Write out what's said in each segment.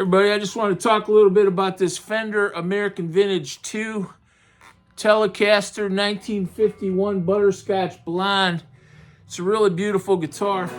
Everybody, I just want to talk a little bit about this Fender American Vintage 2 Telecaster 1951 Butterscotch Blonde. It's a really beautiful guitar.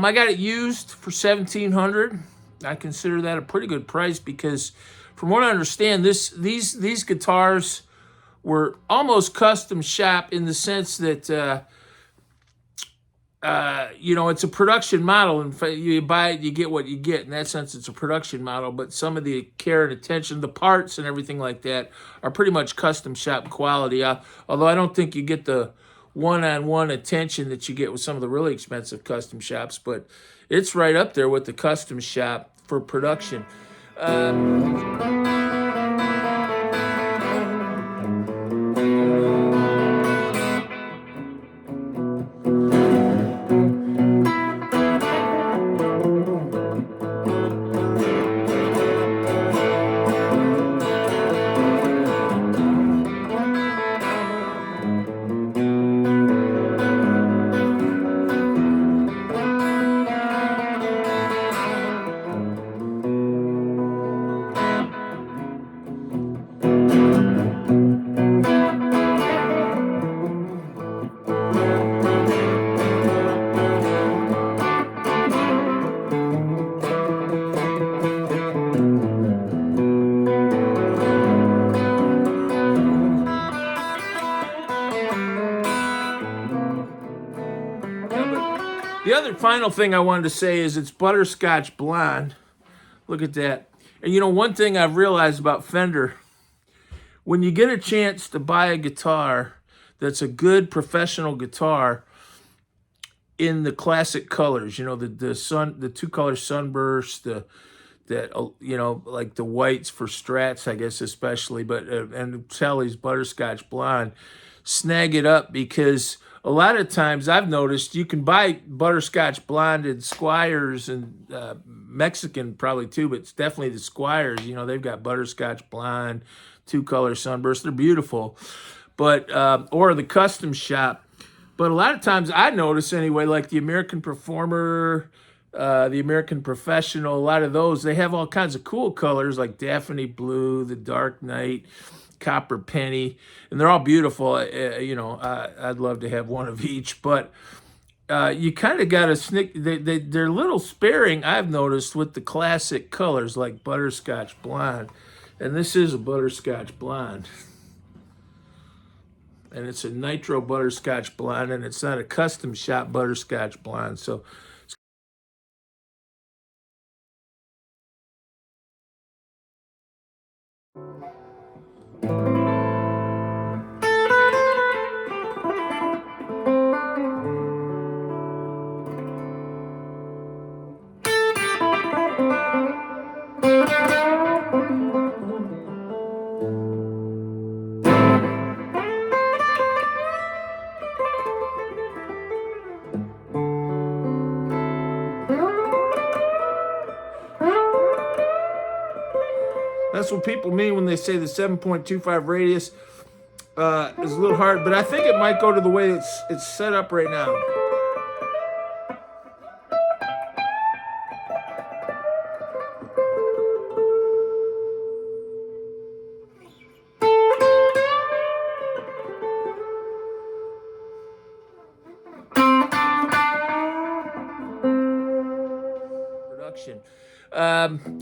I got it used for $1,700. I consider that a pretty good price because, from what I understand, these guitars were almost custom shop in the sense that it's a production model. In fact, you buy it, you get what you get. In that sense, it's a production model. But some of the care and attention, the parts and everything like that, are pretty much custom shop quality. Although I don't think you get the one-on-one attention that you get with some of the really expensive custom shops, but it's right up there with the custom shop for production. The other final thing I wanted to say is it's Butterscotch Blonde. Look at that. And one thing I've realized about Fender, when you get a chance to buy a guitar that's a good professional guitar in the classic colors, the two-color sunburst, like the whites for Strats, I guess especially, but and Telly's Butterscotch Blonde, snag it up because a lot of times I've noticed you can buy Butterscotch Blonde in Squires and Mexican probably too, but it's definitely the Squires. They've got Butterscotch Blonde, two-color sunburst. They're beautiful, but or the custom shop. But a lot of times I notice anyway, like the American Performer, the American Professional, a lot of those, they have all kinds of cool colors like Daphne Blue, the Dark Knight, Copper Penny, and they're all beautiful. I'd love to have one of each, but you kind of got to sneak. They're a little sparing, I've noticed, with the classic colors like Butterscotch Blonde, and this is a Butterscotch Blonde, and it's a Nitro Butterscotch Blonde, and it's not a custom shop Butterscotch Blonde. So that's what people mean when they say the 7.25 radius is a little hard, but I think it might go to the way it's set up right now. Production.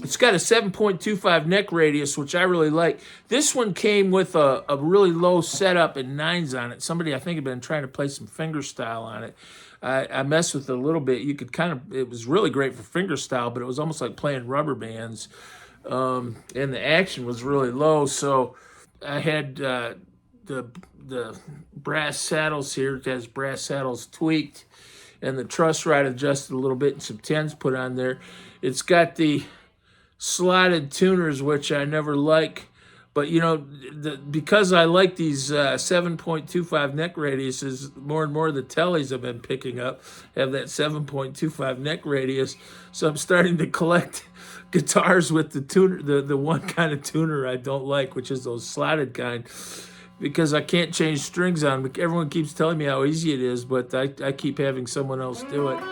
It's got a 7.25 neck radius, which I really like. This one came with a really low setup and nines on it. Somebody, I think, had been trying to play some fingerstyle on it. I messed with it a little bit. You could it was really great for fingerstyle, but it was almost like playing rubber bands. and the action was really low. So I had the brass saddles here. It has brass saddles tweaked, and the truss rod adjusted a little bit, and some tens put on there. It's got the slotted tuners, which I never like. But, you know, because I like these 7.25 neck radiuses, more and more the tellies have been picking up, have that 7.25 neck radius. So I'm starting to collect guitars with the tuner, the one kind of tuner I don't like, which is those slotted kind, because I can't change strings on them. Everyone keeps telling me how easy it is, but I keep having someone else do it.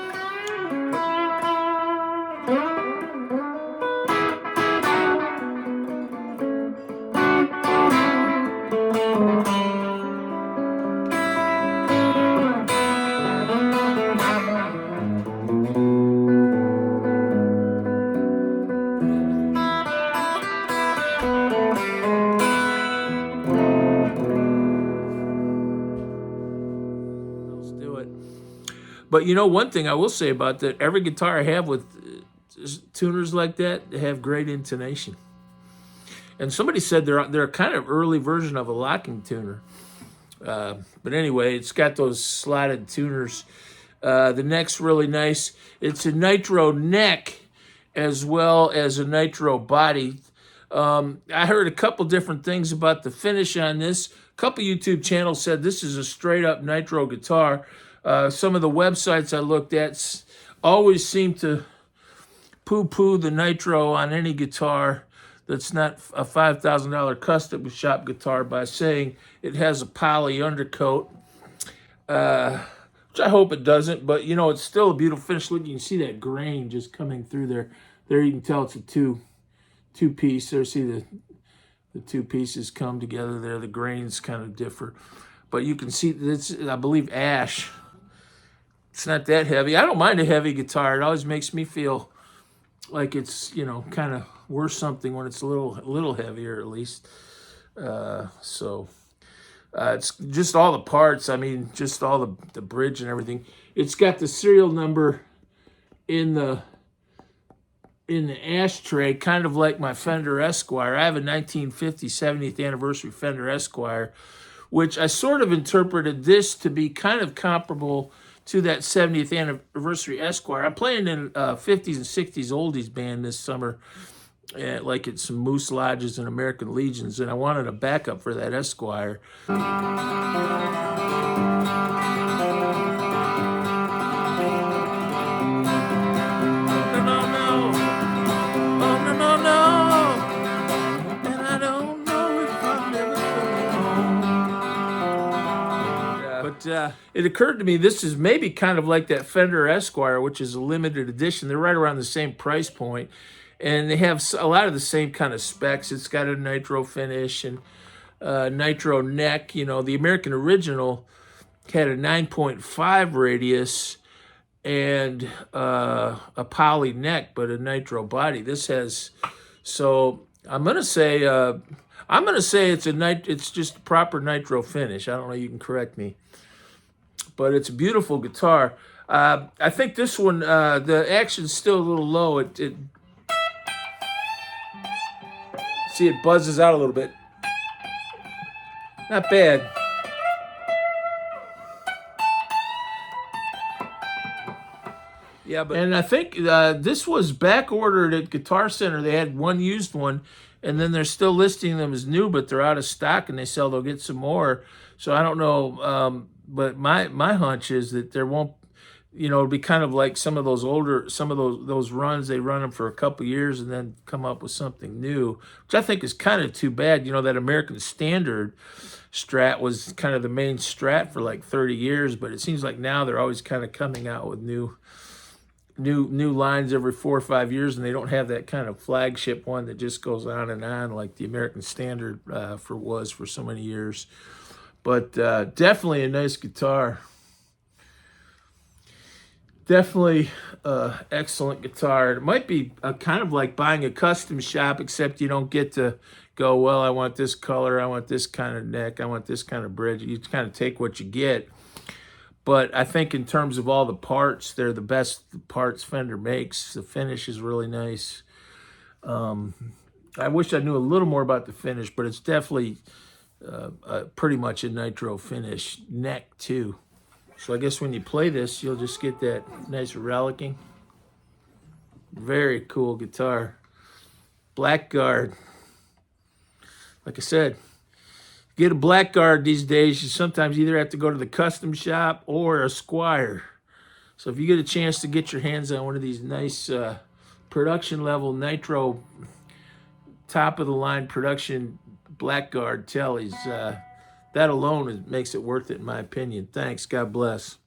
But you know, one thing I will say about that, every guitar I have with tuners like that, they have great intonation. And somebody said they're a kind of early version of a locking tuner. But anyway, it's got those slotted tuners. The neck's really nice. It's a Nitro neck as well as a Nitro body. I heard a couple different things about the finish on this. A couple YouTube channels said this is a straight up Nitro guitar. Some of the websites I looked at always seem to poo-poo the Nitro on any guitar that's not a $5,000 custom shop guitar by saying it has a poly undercoat, which I hope it doesn't, but you know, it's still a beautiful finish. Look, you can see that grain just coming through there. There you can tell it's a two-piece. There, see the two pieces come together there. The grains kind of differ. But you can see this, I believe, ash. It's not that heavy. I don't mind a heavy guitar. It always makes me feel like it's, you know, kind of worth something when it's a little heavier at least. It's just all the parts. I mean, just all the bridge and everything. It's got the serial number in the ashtray, kind of like my Fender Esquire. I have a 1950 70th anniversary Fender Esquire, which I sort of interpreted this to be kind of comparable to that 70th anniversary Esquire. I'm playing in a 50s and 60s oldies band this summer, like at some Moose Lodges and American Legions, and I wanted a backup for that Esquire. It occurred to me this is maybe kind of like that Fender Esquire, which is a limited edition. They're right around the same price point, and they have a lot of the same kind of specs. It's got a Nitro finish and Nitro neck. You know, the American original had a 9.5 radius and a poly neck, but a Nitro body. This has, so I'm gonna say it's just a proper Nitro finish. I don't know. You can correct me. But it's a beautiful guitar. I think this one, the action's still a little low. See, it buzzes out a little bit. Not bad. Yeah, and I think this was back ordered at Guitar Center. They had one used one, and then they're still listing them as new, but they're out of stock, and they sell they'll get some more. So I don't know. But my hunch is that there won't, you know, it'll be kind of like some of those runs, they run them for a couple years and then come up with something new, which I think is kind of too bad. You know, that American Standard Strat was kind of the main Strat for like 30 years, but it seems like now they're always kind of coming out with new lines every 4 or 5 years, and they don't have that kind of flagship one that just goes on and on like the American Standard was for so many years. But definitely a nice guitar. Definitely excellent guitar. It might be kind of like buying a custom shop, except you don't get to go, well, I want this color, I want this kind of neck, I want this kind of bridge. You kind of take what you get. But I think in terms of all the parts, they're the best parts Fender makes. The finish is really nice. I wish I knew a little more about the finish, but it's definitely pretty much a nitro finish. Neck too. So I guess when you play this, you'll just get that nice relicking. Very cool guitar. Blackguard. Like I said, get a blackguard these days, you sometimes either have to go to the custom shop or a Squire. So if you get a chance to get your hands on one of these nice production level nitro, top of the line production blackguard tellies, that alone makes it worth it in my opinion. Thanks. God bless.